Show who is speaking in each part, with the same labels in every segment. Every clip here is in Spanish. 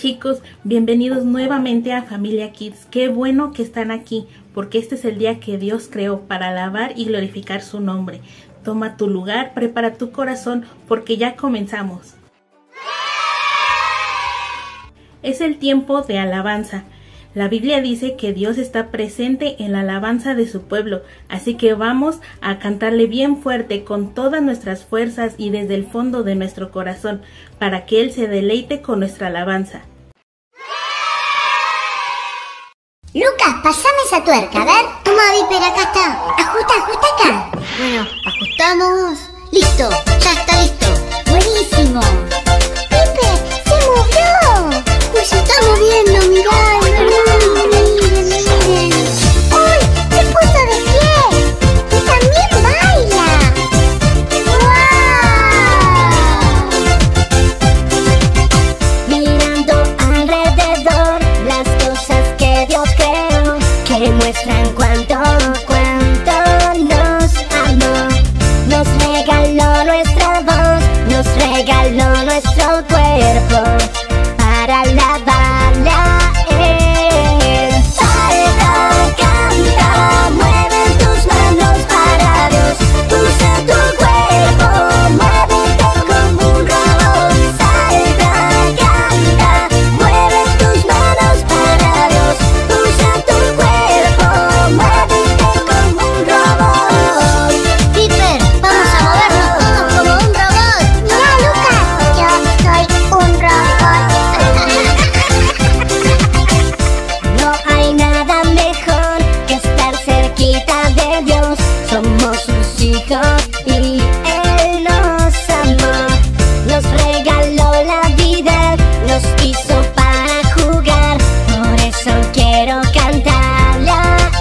Speaker 1: chicos, bienvenidos nuevamente a Familia Kids. Qué bueno que están aquí, porque este es el día que Dios creó para alabar y glorificar su nombre. Toma tu lugar, prepara tu corazón, porque ya comenzamos. Es el tiempo de alabanza. La Biblia dice que Dios está presente en la alabanza de su pueblo, así que vamos a cantarle bien fuerte con todas nuestras fuerzas y desde el fondo de nuestro corazón, para que Él se deleite con nuestra alabanza.
Speaker 2: Lucas, pasame esa tuerca, a ver. Toma, Viper, acá está. Ajusta acá. Bueno, ajustamos. Listo, ya está listo. Buenísimo. Viper, se movió. Uy, se está moviendo, mirá. Miren. Uy, se puso de pie. Y también baila. ¡Wow!
Speaker 3: Mirando alrededor las cosas que Dios creó, que muestran cuánto nos amó. Nos regaló nuestra voz, nos regaló nuestro cuerpo para alabarle a Él. Salta, canta, mueve tus manos para Dios. Usa tu cuerpo, muévete como un robot. Salta, canta, mueve tus manos para Dios. Usa tu cuerpo, muévete como un robot.
Speaker 2: Viper, vamos a movernos todos como un robot. Mira, Lucas, yo soy un robot.
Speaker 3: No hay nada mejor que estar cerquita de Dios. Somos sus hijos y Él nos amó. Nos regaló la vida, nos hizo para jugar. Por eso quiero cantarle a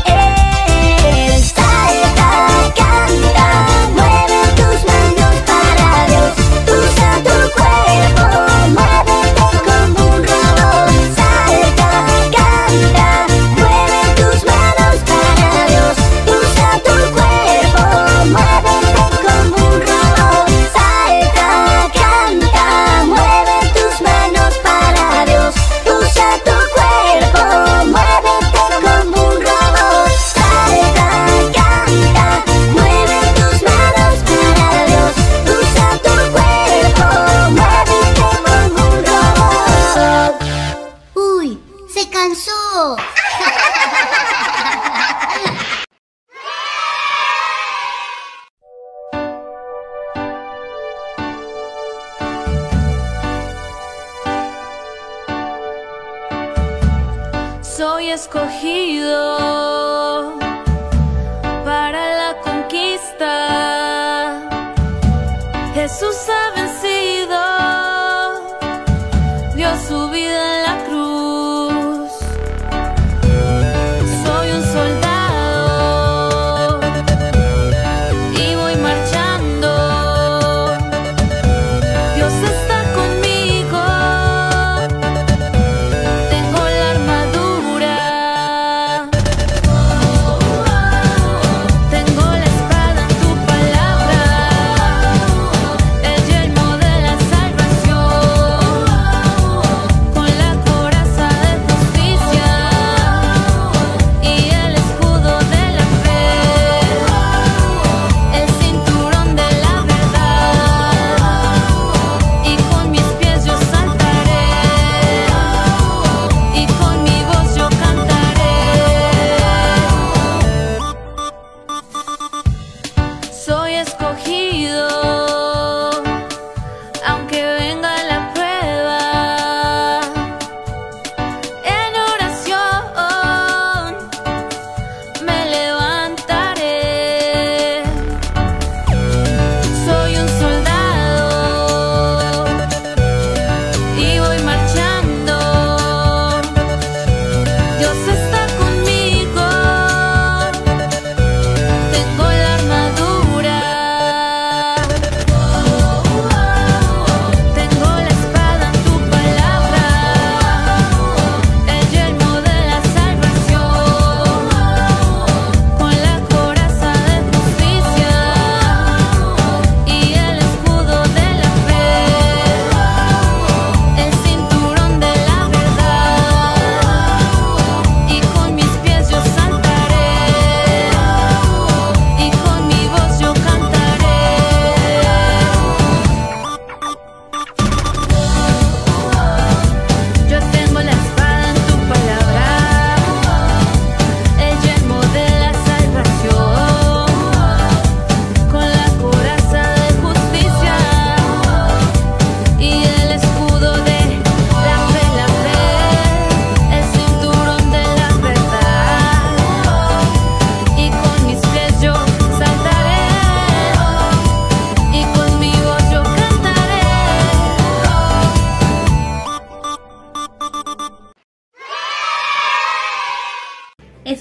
Speaker 3: Él. Salta, canta, mueve tus manos para Dios. Usa tu cuerpo, muévete como un robot. Salta, canta, mueve tus manos para Dios. Usa tu cuerpo, muévete como un robot. Salta, canta, mueve tus manos para Dios. Usa tu cuerpo, muévete como un robot. Salta, canta, mueve tus manos para Dios. Usa tu cuerpo, muévete como un robot.
Speaker 2: Uy, se cansó.
Speaker 4: Soy escogido para la conquista. Jesús ha vencido, dio su vida en la cruz. Soy un soldado y voy marchando. Dios está conmigo. Tengo la armadura, tengo la espada en tu palabra, el yelmo de la salvación, con la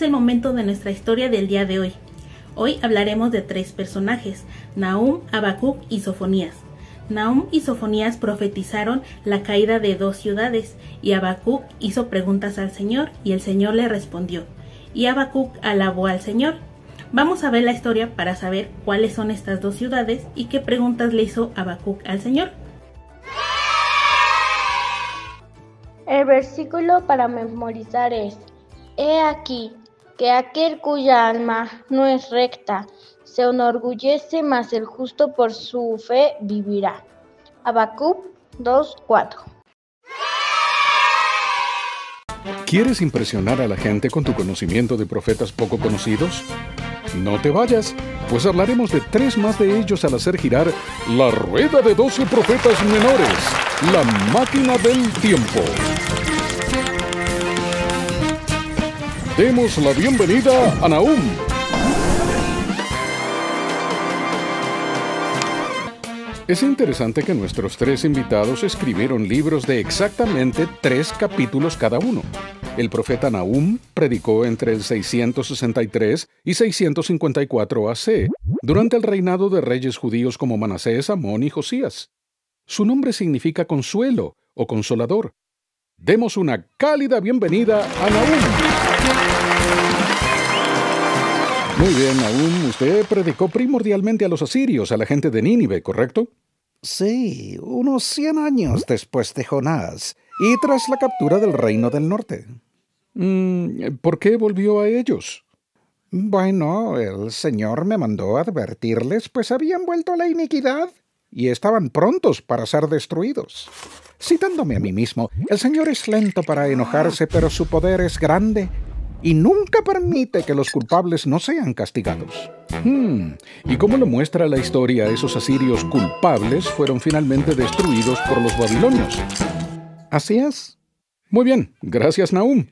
Speaker 1: es el momento de nuestra historia del día de hoy. Hoy hablaremos de 3 personajes, Nahum, Habacuc y Sofonías. Nahum y Sofonías profetizaron la caída de 2 ciudades, y Habacuc hizo preguntas al Señor, y el Señor le respondió. Y Habacuc alabó al Señor. Vamos a ver la historia para saber cuáles son estas 2 ciudades y qué preguntas le hizo Habacuc al Señor.
Speaker 5: El versículo para memorizar es: He aquí que aquel cuya alma no es recta se enorgullece, mas el justo por su fe vivirá. Habacuc 2:4.
Speaker 6: ¿Quieres impresionar a la gente con tu conocimiento de profetas poco conocidos? No te vayas, pues hablaremos de 3 más de ellos al hacer girar la rueda de 12 profetas menores, la máquina del tiempo. Demos la bienvenida a Nahum. Es interesante que nuestros 3 invitados escribieron libros de exactamente 3 capítulos cada uno. El profeta Nahum predicó entre el 663 y 654 AC, durante el reinado de reyes judíos como Manasés, Amón y Josías. Su nombre significa consuelo o consolador. Demos una cálida bienvenida a Nahum. Muy bien, Nahum, usted predicó primordialmente a los asirios, a la gente de Nínive, ¿correcto?
Speaker 7: Sí, unos 100 años después de Jonás, y tras la captura del reino del norte.
Speaker 6: ¿Por qué volvió a ellos?
Speaker 7: Bueno, el Señor me mandó a advertirles, pues habían vuelto a la iniquidad, y estaban prontos para ser destruidos. Citándome a mí mismo, el Señor es lento para enojarse, pero su poder es grande, y nunca permite que los culpables no sean castigados.
Speaker 6: ¿Y cómo lo muestra la historia? Esos asirios culpables fueron finalmente destruidos por los babilonios.
Speaker 7: Así es.
Speaker 6: Muy bien, gracias, Nahum.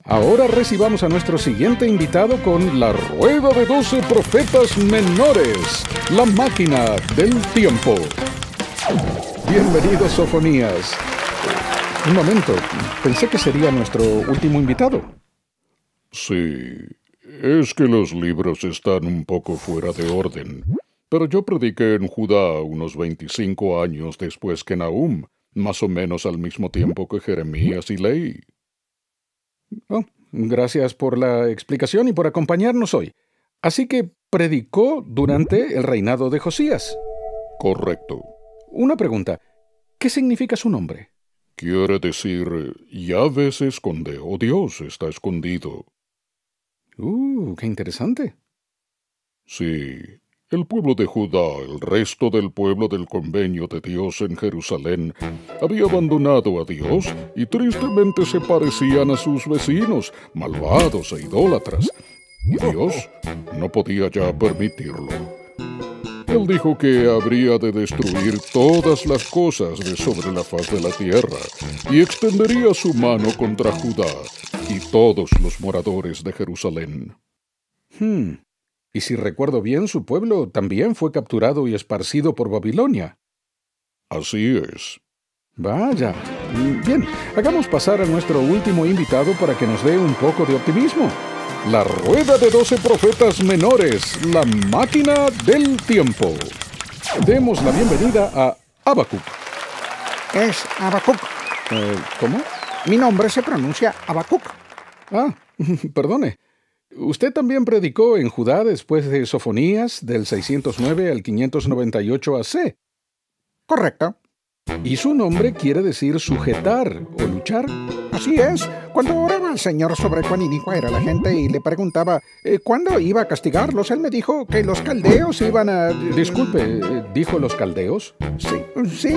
Speaker 6: Ahora recibamos a nuestro siguiente invitado con la rueda de 12 profetas menores, la máquina del tiempo. Bienvenido, Sofonías. Un momento, pensé que sería nuestro último invitado.
Speaker 8: Sí, es que los libros están un poco fuera de orden, pero yo prediqué en Judá unos 25 años después que Nahum, más o menos al mismo tiempo que Jeremías y Leí.
Speaker 6: Gracias por la explicación y por acompañarnos hoy. Así que predicó durante el reinado de Josías.
Speaker 8: Correcto.
Speaker 6: Una pregunta, ¿qué significa su nombre?
Speaker 8: Quiere decir, Yahvé se esconde, o Dios está escondido.
Speaker 6: Qué interesante.
Speaker 8: Sí, el pueblo de Judá, el resto del pueblo del convenio de Dios en Jerusalén, había abandonado a Dios y tristemente se parecían a sus vecinos, malvados e idólatras. Y Dios no podía ya permitirlo. Él dijo que habría de destruir todas las cosas de sobre la faz de la tierra y extendería su mano contra Judá y todos los moradores de Jerusalén.
Speaker 6: Y si recuerdo bien, su pueblo también fue capturado y esparcido por Babilonia.
Speaker 8: Así es.
Speaker 6: Vaya. Bien, hagamos pasar a nuestro último invitado para que nos dé un poco de optimismo. La rueda de 12 profetas menores, la máquina del tiempo. Demos la bienvenida a Habacuc.
Speaker 7: Es Habacuc.
Speaker 6: ¿Cómo?
Speaker 7: Mi nombre se pronuncia Habacuc.
Speaker 6: Perdone. Usted también predicó en Judá después de Sofonías, del 609 al 598 AC.
Speaker 7: Correcto.
Speaker 6: Y su nombre quiere decir sujetar o luchar.
Speaker 7: Así es. Cuando oraba al Señor sobre cuán inicua era la gente y le preguntaba ¿cuándo iba a castigarlos? Él me dijo que los caldeos iban a...
Speaker 6: Disculpe, ¿dijo los caldeos?
Speaker 7: Sí,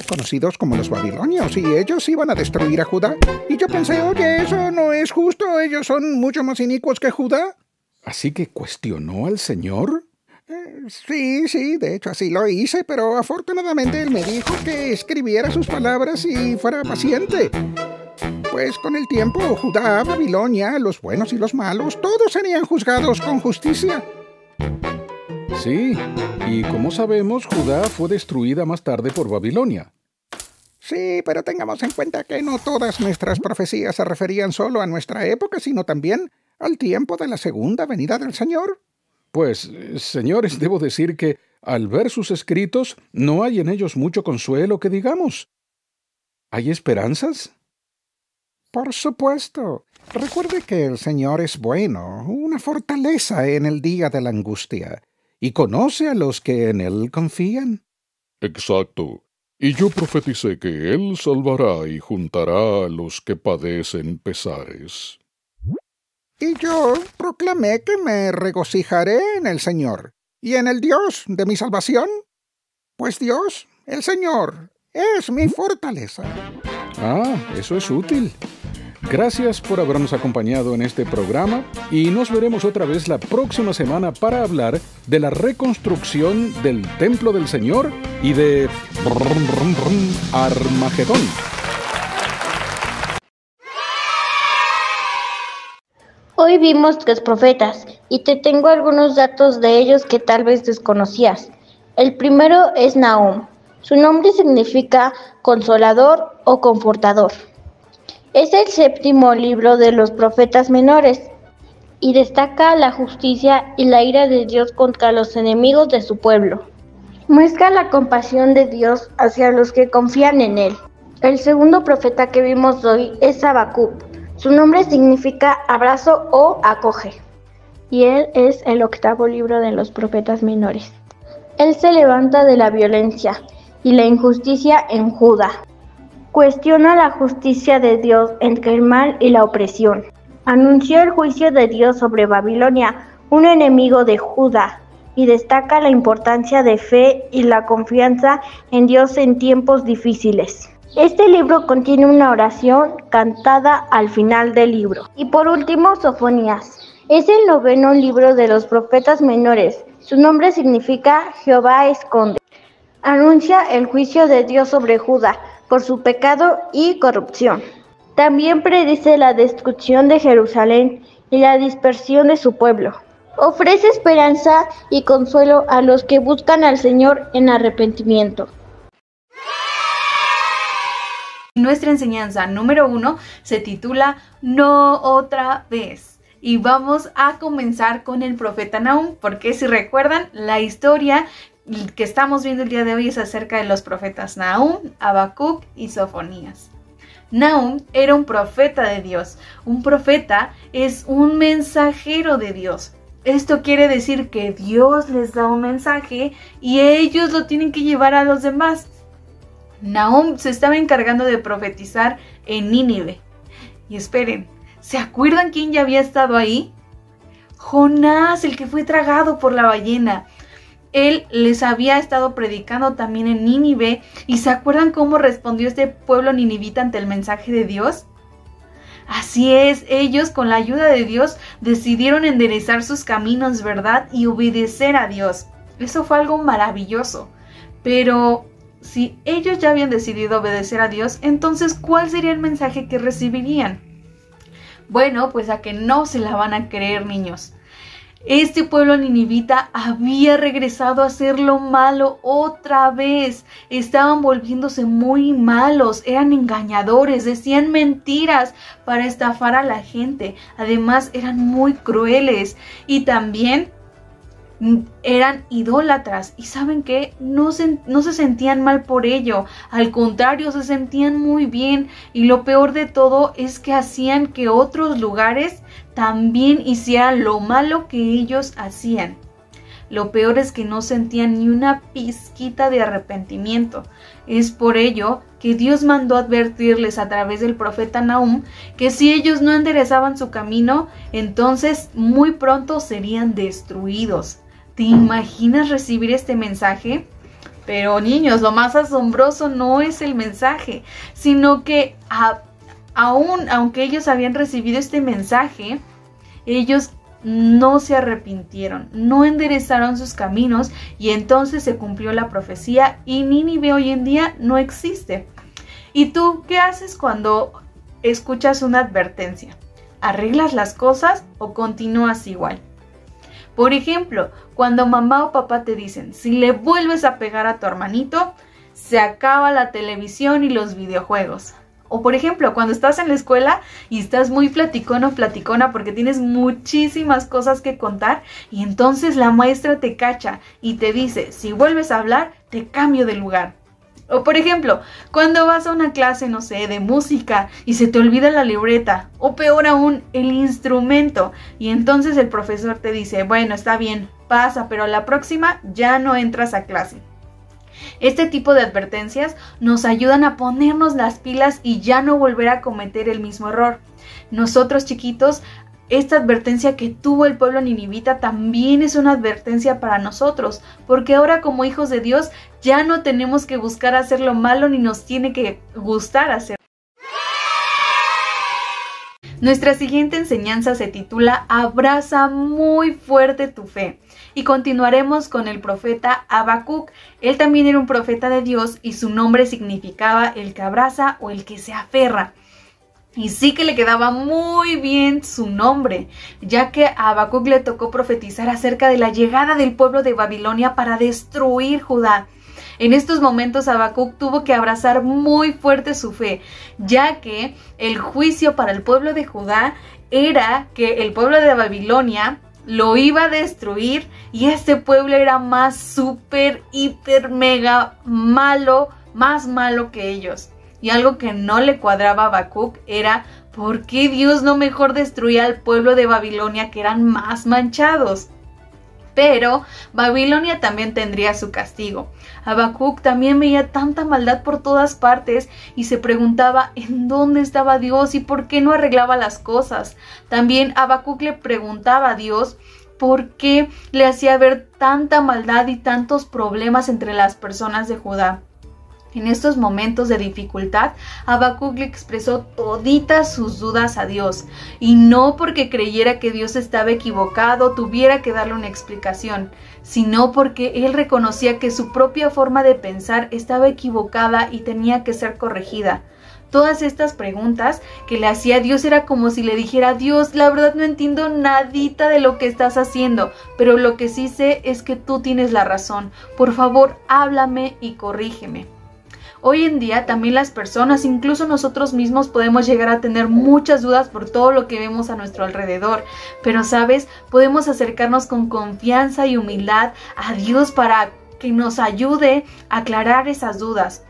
Speaker 7: conocidos como los babilonios, y ellos iban a destruir a Judá. Y yo pensé, oye, eso no es justo, ellos son mucho más inicuos que Judá.
Speaker 6: ¿Así que cuestionó al Señor?
Speaker 7: Sí, de hecho así lo hice, pero afortunadamente él me dijo que escribiera sus palabras y fuera paciente. Pues con el tiempo, Judá, Babilonia, los buenos y los malos, todos serían juzgados con justicia.
Speaker 6: Sí, y como sabemos, Judá fue destruida más tarde por Babilonia.
Speaker 7: Sí, pero tengamos en cuenta que no todas nuestras profecías se referían solo a nuestra época, sino también al tiempo de la segunda venida del Señor.
Speaker 6: Pues, señores, debo decir que, al ver sus escritos, no hay en ellos mucho consuelo que digamos. ¿Hay esperanzas?
Speaker 7: Por supuesto. Recuerde que el Señor es bueno, una fortaleza en el día de la angustia, y conoce a los que en Él confían.
Speaker 8: Exacto. Y yo profeticé que Él salvará y juntará a los que padecen pesares.
Speaker 7: Y yo proclamé que me regocijaré en el Señor y en el Dios de mi salvación, pues Dios, el Señor, es mi fortaleza.
Speaker 6: Ah, eso es útil. Gracias por habernos acompañado en este programa y nos veremos otra vez la próxima semana para hablar de la reconstrucción del Templo del Señor y de Armagedón.
Speaker 5: Hoy vimos 3 profetas y te tengo algunos datos de ellos que tal vez desconocías. El primero es Nahum. Su nombre significa consolador o confortador. Es el 7º libro de los profetas menores y destaca la justicia y la ira de Dios contra los enemigos de su pueblo. Muestra la compasión de Dios hacia los que confían en Él. El segundo profeta que vimos hoy es Habacuc. Su nombre significa abrazo o acoge. Y él es el 8º libro de los profetas menores. Él se levanta de la violencia y la injusticia en Judá. Cuestiona la justicia de Dios entre el mal y la opresión. Anunció el juicio de Dios sobre Babilonia, un enemigo de Judá, y destaca la importancia de fe y la confianza en Dios en tiempos difíciles. Este libro contiene una oración cantada al final del libro. Y por último, Sofonías. Es el 9º libro de los profetas menores. Su nombre significa Jehová esconde. Anuncia el juicio de Dios sobre Judá por su pecado y corrupción. También predice la destrucción de Jerusalén y la dispersión de su pueblo. Ofrece esperanza y consuelo a los que buscan al Señor en arrepentimiento.
Speaker 9: Nuestra enseñanza número 1 se titula No otra vez. Y vamos a comenzar con el profeta Nahum, porque si recuerdan, la historia que estamos viendo el día de hoy es acerca de los profetas Nahum, Habacuc y Sofonías. Nahum era un profeta de Dios. Un profeta es un mensajero de Dios. Esto quiere decir que Dios les da un mensaje y ellos lo tienen que llevar a los demás. Nahum se estaba encargando de profetizar en Nínive. Y esperen, ¿se acuerdan quién ya había estado ahí? Jonás, el que fue tragado por la ballena. Él les había estado predicando también en Nínive. ¿Y se acuerdan cómo respondió este pueblo ninivita ante el mensaje de Dios? Así es, ellos con la ayuda de Dios decidieron enderezar sus caminos, ¿verdad? Y obedecer a Dios. Eso fue algo maravilloso. Pero si ellos ya habían decidido obedecer a Dios, entonces ¿cuál sería el mensaje que recibirían? Bueno, pues a que no se la van a creer, niños. Este pueblo ninivita había regresado a hacer lo malo otra vez. Estaban volviéndose muy malos, eran engañadores, decían mentiras para estafar a la gente. Además, eran muy crueles y también eran idólatras. ¿Y saben qué? No se sentían mal por ello. Al contrario, se sentían muy bien. Y lo peor de todo es que hacían que otros lugares también hicieran lo malo que ellos hacían. Lo peor es que no sentían ni una pizquita de arrepentimiento. Es por ello que Dios mandó advertirles a través del profeta Nahum que si ellos no enderezaban su camino, entonces muy pronto serían destruidos. ¿Te imaginas recibir este mensaje? Pero niños, lo más asombroso no es el mensaje, sino que aunque ellos habían recibido este mensaje, ellos no se arrepintieron, no enderezaron sus caminos y entonces se cumplió la profecía y Nínive hoy en día no existe. ¿Y tú qué haces cuando escuchas una advertencia? ¿Arreglas las cosas o continúas igual? Por ejemplo, cuando mamá o papá te dicen, si le vuelves a pegar a tu hermanito, se acaba la televisión y los videojuegos. O por ejemplo, cuando estás en la escuela y estás muy platicón o platicona porque tienes muchísimas cosas que contar y entonces la maestra te cacha y te dice, si vuelves a hablar, te cambio de lugar. O por ejemplo, cuando vas a una clase, no sé, de música y se te olvida la libreta o peor aún, el instrumento y entonces el profesor te dice, bueno, está bien, pasa, pero la próxima ya no entras a clase. Este tipo de advertencias nos ayudan a ponernos las pilas y ya no volver a cometer el mismo error. Nosotros chiquitos, esta advertencia que tuvo el pueblo ninivita también es una advertencia para nosotros, porque ahora como hijos de Dios ya no tenemos que buscar hacer lo malo ni nos tiene que gustar hacer. Nuestra siguiente enseñanza se titula Abraza muy fuerte tu fe y continuaremos con el profeta Habacuc. Él también era un profeta de Dios y su nombre significaba el que abraza o el que se aferra. Y sí que le quedaba muy bien su nombre, ya que a Habacuc le tocó profetizar acerca de la llegada del pueblo de Babilonia para destruir Judá. En estos momentos Habacuc tuvo que abrazar muy fuerte su fe, ya que el juicio para el pueblo de Judá era que el pueblo de Babilonia lo iba a destruir y este pueblo era más súper, hiper, mega malo, más malo que ellos. Y algo que no le cuadraba a Habacuc era ¿por qué Dios no mejor destruía al pueblo de Babilonia que eran más manchados? Pero Babilonia también tendría su castigo. Habacuc también veía tanta maldad por todas partes y se preguntaba ¿en dónde estaba Dios y por qué no arreglaba las cosas? También Habacuc le preguntaba a Dios por qué le hacía ver tanta maldad y tantos problemas entre las personas de Judá. En estos momentos de dificultad, Habacuc le expresó toditas sus dudas a Dios, y no porque creyera que Dios estaba equivocado, tuviera que darle una explicación, sino porque él reconocía que su propia forma de pensar estaba equivocada y tenía que ser corregida. Todas estas preguntas que le hacía Dios era como si le dijera, Dios, la verdad no entiendo nadita de lo que estás haciendo, pero lo que sí sé es que tú tienes la razón. Por favor, háblame y corrígeme. Hoy en día también las personas, incluso nosotros mismos, podemos llegar a tener muchas dudas por todo lo que vemos a nuestro alrededor. Pero, ¿sabes? Podemos acercarnos con confianza y humildad a Dios para que nos ayude a aclarar esas dudas.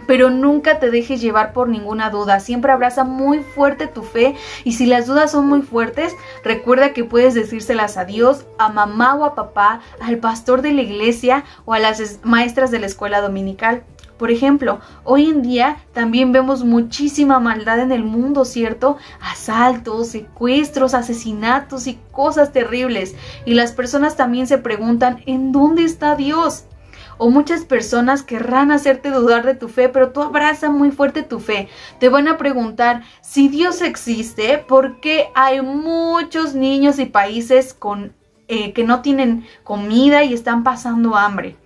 Speaker 9: Pero nunca te dejes llevar por ninguna duda, siempre abraza muy fuerte tu fe y si las dudas son muy fuertes, recuerda que puedes decírselas a Dios, a mamá o a papá, al pastor de la iglesia o a las maestras de la escuela dominical. Por ejemplo, hoy en día también vemos muchísima maldad en el mundo, ¿cierto? Asaltos, secuestros, asesinatos y cosas terribles. Y las personas también se preguntan, ¿en dónde está Dios? O muchas personas querrán hacerte dudar de tu fe, pero tú abraza muy fuerte tu fe. Te van a preguntar, si Dios existe, ¿por qué hay muchos niños y países que no tienen comida y están pasando hambre?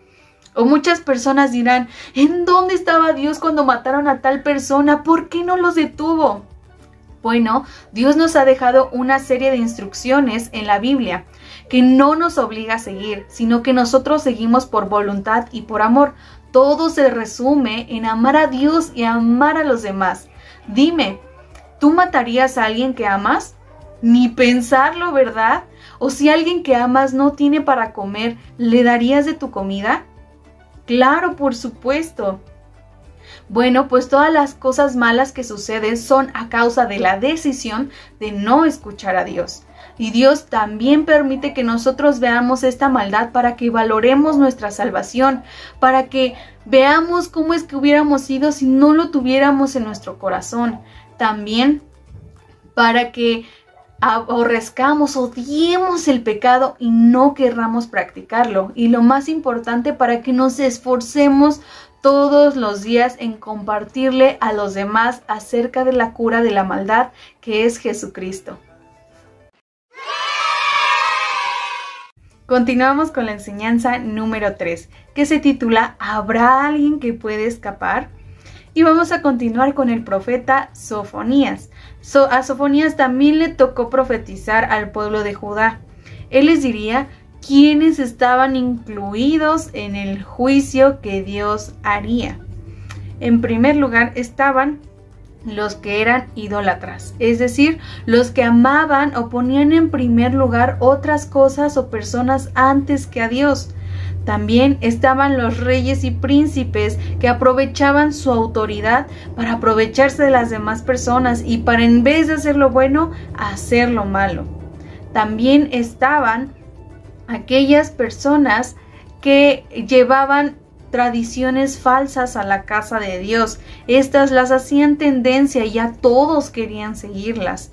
Speaker 9: O muchas personas dirán, ¿en dónde estaba Dios cuando mataron a tal persona? ¿Por qué no los detuvo? Bueno, Dios nos ha dejado una serie de instrucciones en la Biblia que no nos obliga a seguir, sino que nosotros seguimos por voluntad y por amor. Todo se resume en amar a Dios y amar a los demás. Dime, ¿tú matarías a alguien que amas? Ni pensarlo, ¿verdad? O si alguien que amas no tiene para comer, ¿le darías de tu comida? Claro, por supuesto. Bueno, pues todas las cosas malas que suceden son a causa de la decisión de no escuchar a Dios. Y Dios también permite que nosotros veamos esta maldad para que valoremos nuestra salvación, para que veamos cómo es que hubiéramos sido si no lo tuviéramos en nuestro corazón. También para que aborrezcamos, odiemos el pecado y no querramos practicarlo. Y lo más importante, para que nos esforcemos todos los días en compartirle a los demás acerca de la cura de la maldad que es Jesucristo. Continuamos con la enseñanza número 3, que se titula ¿Habrá alguien que puede escapar? Y vamos a continuar con el profeta Sofonías. A Sofonías también le tocó profetizar al pueblo de Judá. Él les diría quiénes estaban incluidos en el juicio que Dios haría. En primer lugar estaban los que eran idólatras, es decir, los que amaban o ponían en primer lugar otras cosas o personas antes que a Dios. También estaban los reyes y príncipes que aprovechaban su autoridad para aprovecharse de las demás personas y para, en vez de hacer lo bueno, hacer lo malo. También estaban aquellas personas que llevaban tradiciones falsas a la casa de Dios. Estas las hacían tendencia y ya todos querían seguirlas.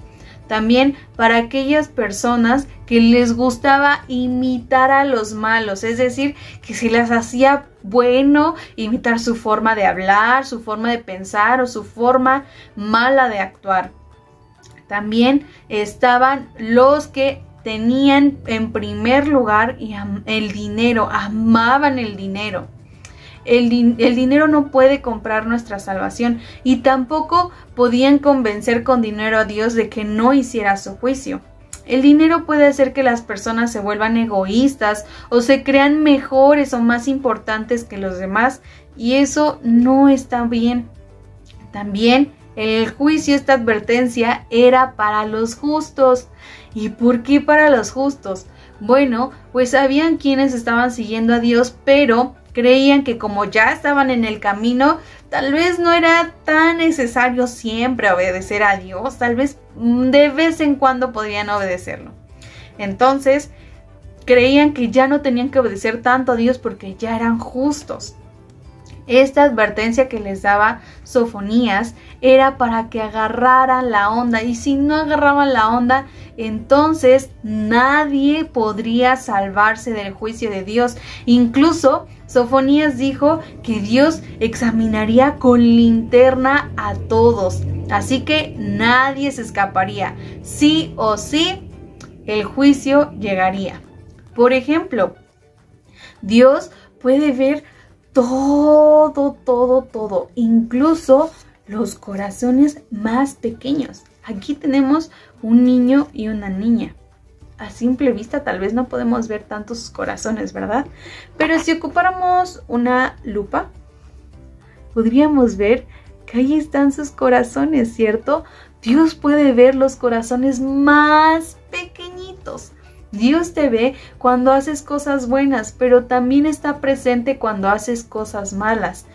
Speaker 9: También para aquellas personas que les gustaba imitar a los malos, es decir, que se les hacía bueno imitar su forma de hablar, su forma de pensar o su forma mala de actuar. También estaban los que tenían en primer lugar el dinero, amaban el dinero. El dinero no puede comprar nuestra salvación y tampoco podían convencer con dinero a Dios de que no hiciera su juicio. El dinero puede hacer que las personas se vuelvan egoístas o se crean mejores o más importantes que los demás y eso no está bien. También el juicio, esta advertencia, era para los justos. ¿Y por qué para los justos? Bueno, pues habían quienes estaban siguiendo a Dios, pero creían que como ya estaban en el camino, tal vez no era tan necesario siempre obedecer a Dios, tal vez de vez en cuando podrían obedecerlo. Entonces, creían que ya no tenían que obedecer tanto a Dios porque ya eran justos. Esta advertencia que les daba Sofonías era para que agarraran la onda, y si no agarraban la onda, entonces nadie podría salvarse del juicio de Dios. Incluso Sofonías dijo que Dios examinaría con linterna a todos, así que nadie se escaparía. Sí o sí, el juicio llegaría. Por ejemplo, Dios puede ver todo, incluso los corazones más pequeños. Aquí tenemos un niño y una niña. A simple vista tal vez no podemos ver tantos sus corazones, ¿verdad? Pero si ocupáramos una lupa, podríamos ver que ahí están sus corazones, ¿cierto? Dios puede ver los corazones más pequeñitos. Dios te ve cuando haces cosas buenas, pero también está presente cuando haces cosas malas.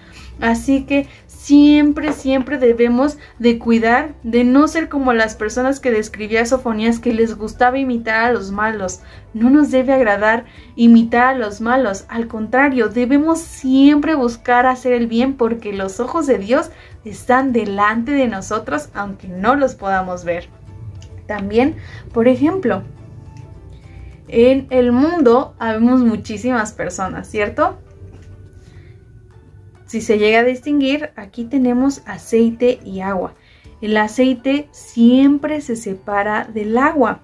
Speaker 9: Así que siempre debemos de cuidar de no ser como las personas que describía Sofonías, que les gustaba imitar a los malos. No nos debe agradar imitar a los malos. Al contrario, debemos siempre buscar hacer el bien porque los ojos de Dios están delante de nosotros, aunque no los podamos ver. También, por ejemplo, en el mundo habemos muchísimas personas, ¿cierto? Si se llega a distinguir, aquí tenemos aceite y agua. El aceite siempre se separa del agua.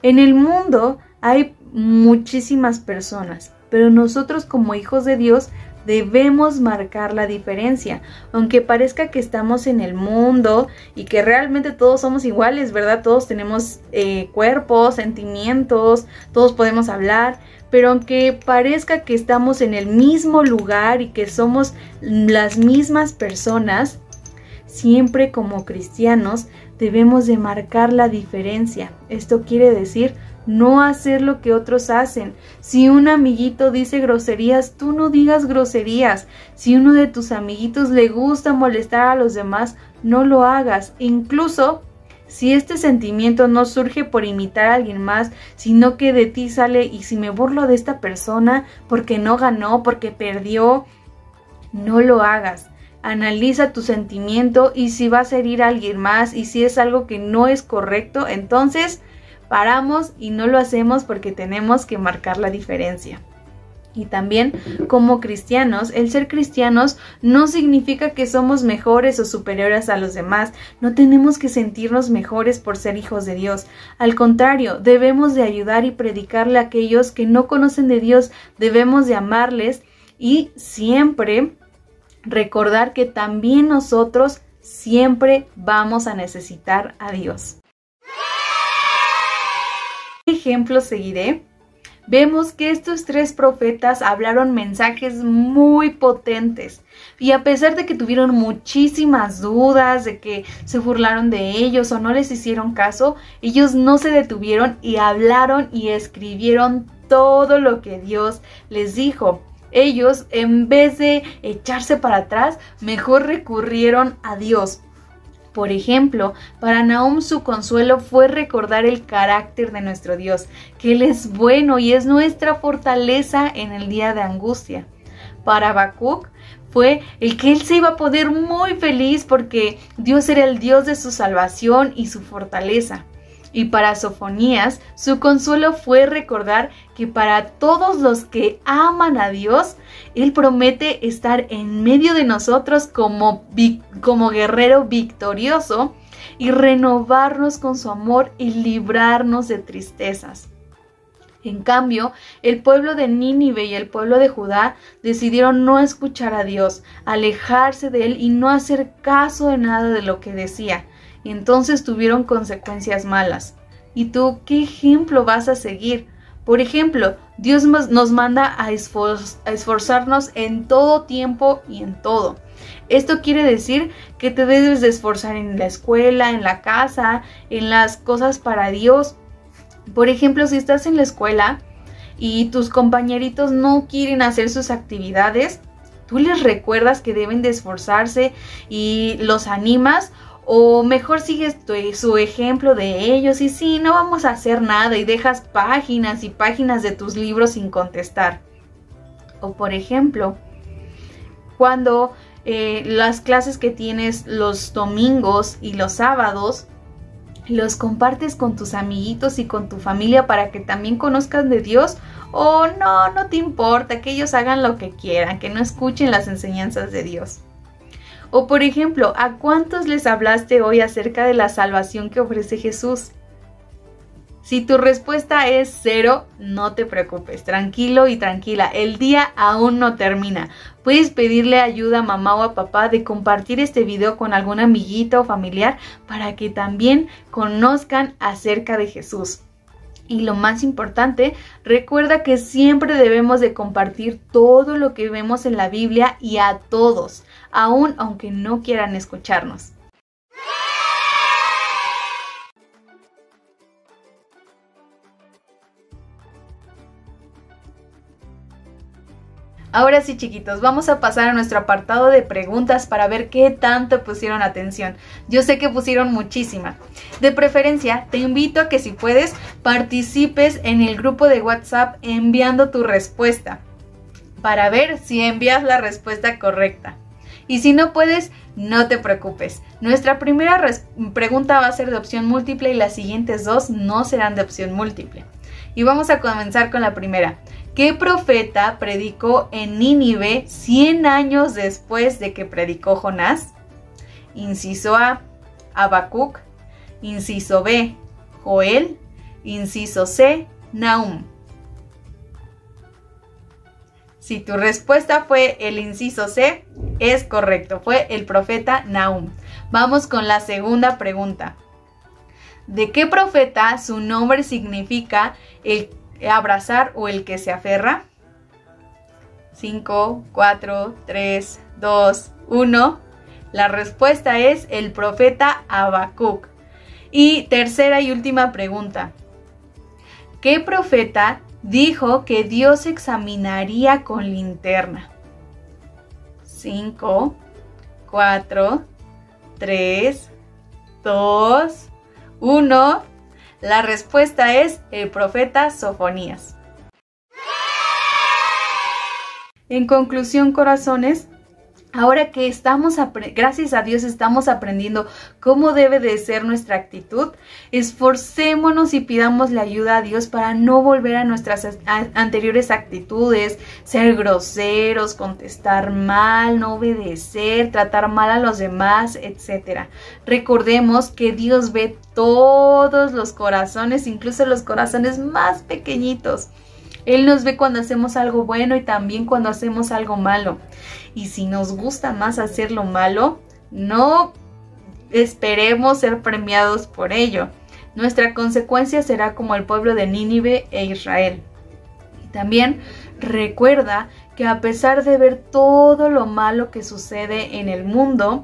Speaker 9: En el mundo hay muchísimas personas, pero nosotros como hijos de Dios debemos marcar la diferencia. Aunque parezca que estamos en el mundo y que realmente todos somos iguales, ¿verdad? Todos tenemos cuerpos, sentimientos, todos podemos hablar, pero aunque parezca que estamos en el mismo lugar y que somos las mismas personas, siempre como cristianos debemos de marcar la diferencia. Esto quiere decir no hacer lo que otros hacen. Si un amiguito dice groserías, tú no digas groserías. Si uno de tus amiguitos le gusta molestar a los demás, no lo hagas. Incluso si este sentimiento no surge por imitar a alguien más, sino que de ti sale, y si me burlo de esta persona porque no ganó, porque perdió, no lo hagas. Analiza tu sentimiento y si vas a herir a alguien más y si es algo que no es correcto, entonces paramos y no lo hacemos porque tenemos que marcar la diferencia. Y también como cristianos, el ser cristianos no significa que somos mejores o superiores a los demás. No tenemos que sentirnos mejores por ser hijos de Dios. Al contrario, debemos de ayudar y predicarle a aquellos que no conocen de Dios. Debemos de amarles y siempre recordar que también nosotros siempre vamos a necesitar a Dios. ¿Qué ejemplo seguiré? vemos que estos 3 profetas hablaron mensajes muy potentes. Y a pesar de que tuvieron muchísimas dudas, de que se burlaron de ellos o no les hicieron caso, ellos no se detuvieron y hablaron y escribieron todo lo que Dios les dijo. Ellos, en vez de echarse para atrás, mejor recurrieron a Dios. Por ejemplo, para Nahum su consuelo fue recordar el carácter de nuestro Dios, que Él es bueno y es nuestra fortaleza en el día de angustia. Para Habacuc fue el que él se iba a poner muy feliz porque Dios era el Dios de su salvación y su fortaleza. Y para Sofonías, su consuelo fue recordar que para todos los que aman a Dios, Él promete estar en medio de nosotros como guerrero victorioso y renovarnos con su amor y librarnos de tristezas. En cambio, el pueblo de Nínive y el pueblo de Judá decidieron no escuchar a Dios, alejarse de Él y no hacer caso de nada de lo que decía. Y entonces tuvieron consecuencias malas. ¿Y tú qué ejemplo vas a seguir? Por ejemplo, Dios nos manda a esforzarnos en todo tiempo y en todo. Esto quiere decir que te debes de esforzar en la escuela, en la casa, en las cosas para Dios. Por ejemplo, si estás en la escuela y tus compañeritos no quieren hacer sus actividades, tú les recuerdas que deben de esforzarse y los animas, o mejor sigues su ejemplo de ellos y sí, no vamos a hacer nada y dejas páginas y páginas de tus libros sin contestar. O por ejemplo, cuando las clases que tienes los domingos y los sábados, los compartes con tus amiguitos y con tu familia para que también conozcan de Dios, o no te importa que ellos hagan lo que quieran, que no escuchen las enseñanzas de Dios. O por ejemplo, ¿a cuántos les hablaste hoy acerca de la salvación que ofrece Jesús? Si tu respuesta es 0, no te preocupes, tranquilo y tranquila, el día aún no termina. Puedes pedirle ayuda a mamá o a papá de compartir este video con alguna amiguita o familiar para que también conozcan acerca de Jesús. Y lo más importante, recuerda que siempre debemos de compartir todo lo que vemos en la Biblia y a todos, aun aunque no quieran escucharnos. Ahora sí, chiquitos, vamos a pasar a nuestro apartado de preguntas para ver qué tanto pusieron atención. Yo sé que pusieron muchísima. De preferencia, te invito a que si puedes, participes en el grupo de WhatsApp enviando tu respuesta para ver si envías la respuesta correcta. Y si no puedes, no te preocupes. Nuestra primera pregunta va a ser de opción múltiple y las siguientes 2 no serán de opción múltiple. Y vamos a comenzar con la primera. ¿Qué profeta predicó en Nínive 100 años después de que predicó Jonás? Inciso A, Habacuc. Inciso B, Joel. Inciso C, Nahum. Si tu respuesta fue el inciso C, es correcto, fue el profeta Nahum. Vamos con la segunda pregunta. ¿De qué profeta su nombre significa el abrazar o el que se aferra? 5, 4, 3, 2, 1. La respuesta es el profeta Habacuc. Y tercera y última pregunta. ¿Qué profeta dijo que Dios examinaría con linterna? 5, 4, 3, 2, 1. La respuesta es el profeta Sofonías. En conclusión, corazones, ahora que gracias a Dios estamos aprendiendo cómo debe de ser nuestra actitud, esforcémonos y pidámosle ayuda a Dios para no volver a nuestras anteriores actitudes, ser groseros, contestar mal, no obedecer, tratar mal a los demás, etc. Recordemos que Dios ve todos los corazones, incluso los corazones más pequeñitos. Él nos ve cuando hacemos algo bueno y también cuando hacemos algo malo. Y si nos gusta más hacer lo malo, no esperemos ser premiados por ello. Nuestra consecuencia será como el pueblo de Nínive e Israel. También recuerda que a pesar de ver todo lo malo que sucede en el mundo,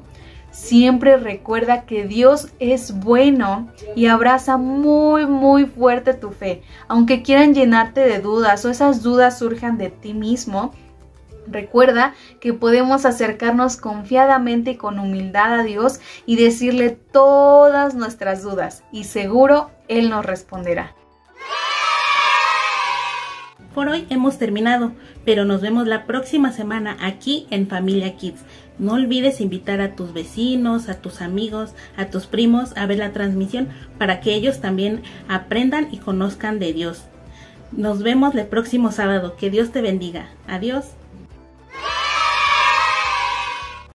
Speaker 9: siempre recuerda que Dios es bueno y abraza muy muy fuerte tu fe. Aunque quieran llenarte de dudas o esas dudas surjan de ti mismo, recuerda que podemos acercarnos confiadamente y con humildad a Dios y decirle todas nuestras dudas y seguro Él nos responderá.
Speaker 1: Por hoy hemos terminado, pero nos vemos la próxima semana aquí en Familia Kids. No olvides invitar a tus vecinos, a tus amigos, a tus primos a ver la transmisión para que ellos también aprendan y conozcan de Dios. Nos vemos el próximo sábado. Que Dios te bendiga. Adiós.